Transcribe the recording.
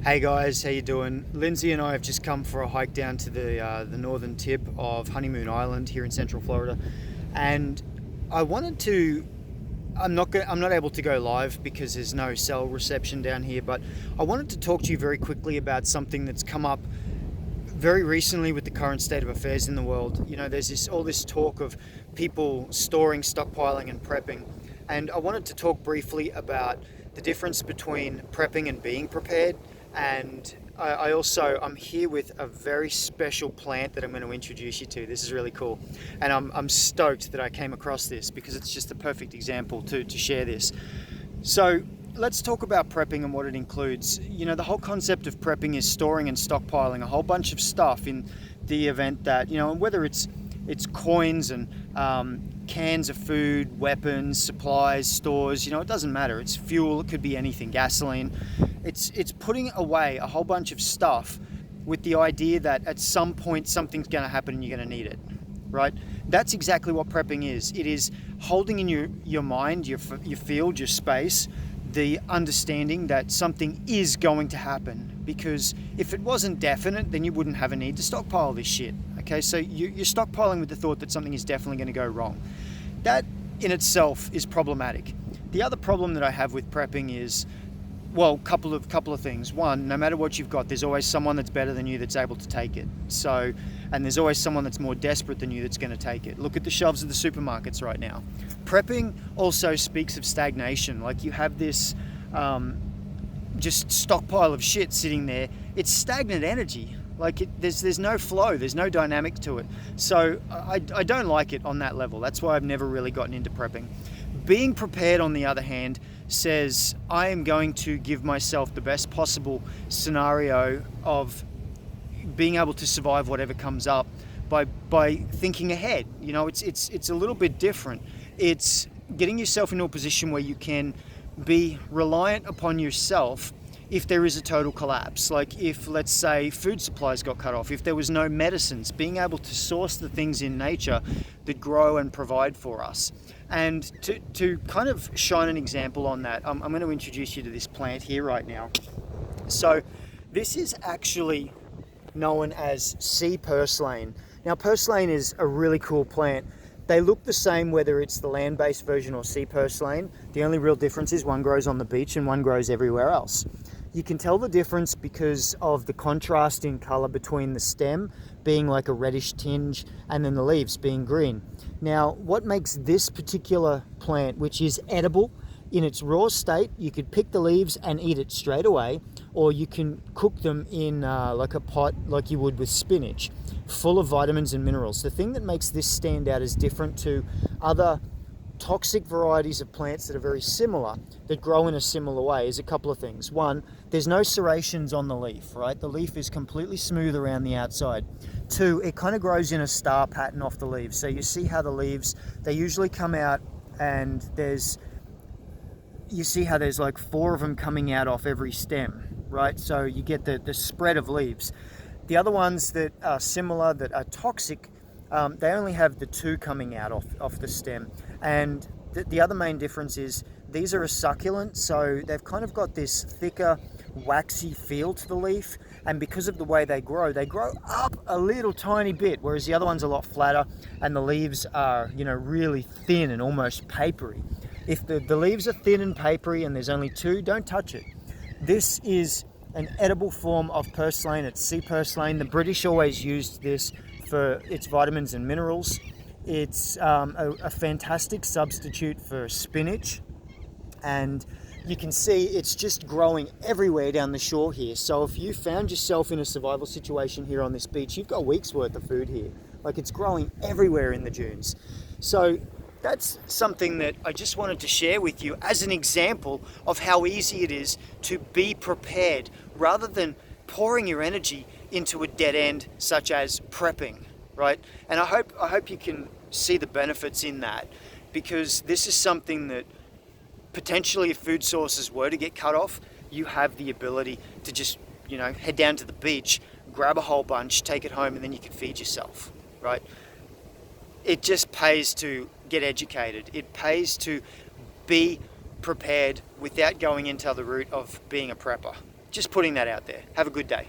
Hey guys, how you doing? Lindsay and I have just come for a hike down to the northern tip of Honeymoon Island here in Central Florida, and I wanted to. I'm not able to go live because there's no cell reception down here, but I wanted to talk to you very quickly about something that's come up very recently with the current state of affairs in the world. You know, there's all this talk of people storing, stockpiling, and prepping, and I wanted to talk briefly about the difference between prepping and being prepared. And I'm here with a very special plant that I'm going to introduce you to. This is really cool, and I'm stoked that I came across this because it's just a perfect example to share this. So let's talk about prepping and what it includes. You know, the whole concept of prepping is storing and stockpiling a whole bunch of stuff in the event that, you know, whether it's coins and cans of food, weapons, supplies, stores, you know, it doesn't matter. It's fuel, it could be anything, gasoline. It's putting away a whole bunch of stuff with the idea that at some point something's going to happen and you're going to need it, right? That's exactly what prepping is. It is holding in your mind, your field, your space, the understanding that something is going to happen, because if it wasn't definite, then you wouldn't have a need to stockpile this shit. Okay, so you're stockpiling with the thought that something is definitely going to go wrong. That in itself is problematic. The other problem that I have with prepping is, well, couple of things. One, no matter what you've got, there's always someone that's better than you that's able to take it. So, and there's always someone that's more desperate than you that's going to take it. Look at the shelves of the supermarkets right now. Prepping also speaks of stagnation. Like, you have this just stockpile of shit sitting there. It's stagnant energy. Like, there's no flow, there's no dynamic to it. So I don't like it on that level. That's why I've never really gotten into prepping. Being prepared, on the other hand, says I am going to give myself the best possible scenario of being able to survive whatever comes up by thinking ahead. You know, it's a little bit different. It's getting yourself into a position where you can be reliant upon yourself if there is a total collapse. Like, if, let's say, food supplies got cut off, if there was no medicines, being able to source the things in nature that grow and provide for us. And to kind of shine an example on that, I'm going to introduce you to this plant here right now. So this is actually known as Sea Purslane. Now, purslane is a really cool plant. They look the same whether it's the land-based version or Sea Purslane. The only real difference is one grows on the beach and one grows everywhere else. You can tell the difference because of the contrast in color between the stem being like a reddish tinge and then the leaves being green. Now, what makes this particular plant, which is edible in its raw state, you could pick the leaves and eat it straight away, or you can cook them in like a pot like you would with spinach, full of vitamins and minerals. The thing that makes this stand out as different to other toxic varieties of plants that are very similar, that grow in a similar way, is a couple of things. One, there's no serrations on the leaf, right? The leaf is completely smooth around the outside. Two, it kind of grows in a star pattern off the leaves. So you see how the leaves, they usually come out and you see how there's like 4 of them coming out off every stem, right? So you get the spread of leaves. The other ones that are similar, that are toxic, they only have the 2 coming out off the stem. And the other main difference is these are a succulent, so they've kind of got this thicker, waxy feel to the leaf. And because of the way they grow up a little tiny bit, whereas the other one's a lot flatter and the leaves are, you know, really thin and almost papery. If the leaves are thin and papery and there's only 2, don't touch it. This is an edible form of purslane. It's Sea Purslane. The British always used this for its vitamins and minerals. It's a fantastic substitute for spinach, and you can see it's just growing everywhere down the shore here. So if you found yourself in a survival situation here on this beach, you've got weeks worth of food here. Like, it's growing everywhere in the dunes. So that's something that I just wanted to share with you as an example of how easy it is to be prepared rather than pouring your energy into a dead end such as prepping, right? And I hope you can see the benefits in that, because this is something that potentially, if food sources were to get cut off, you have the ability to just, you know, head down to the beach, grab a whole bunch, take it home, and then you can feed yourself, right? It just pays to get educated. It pays to be prepared without going into the route of being a prepper. Just putting that out there. Have a good day.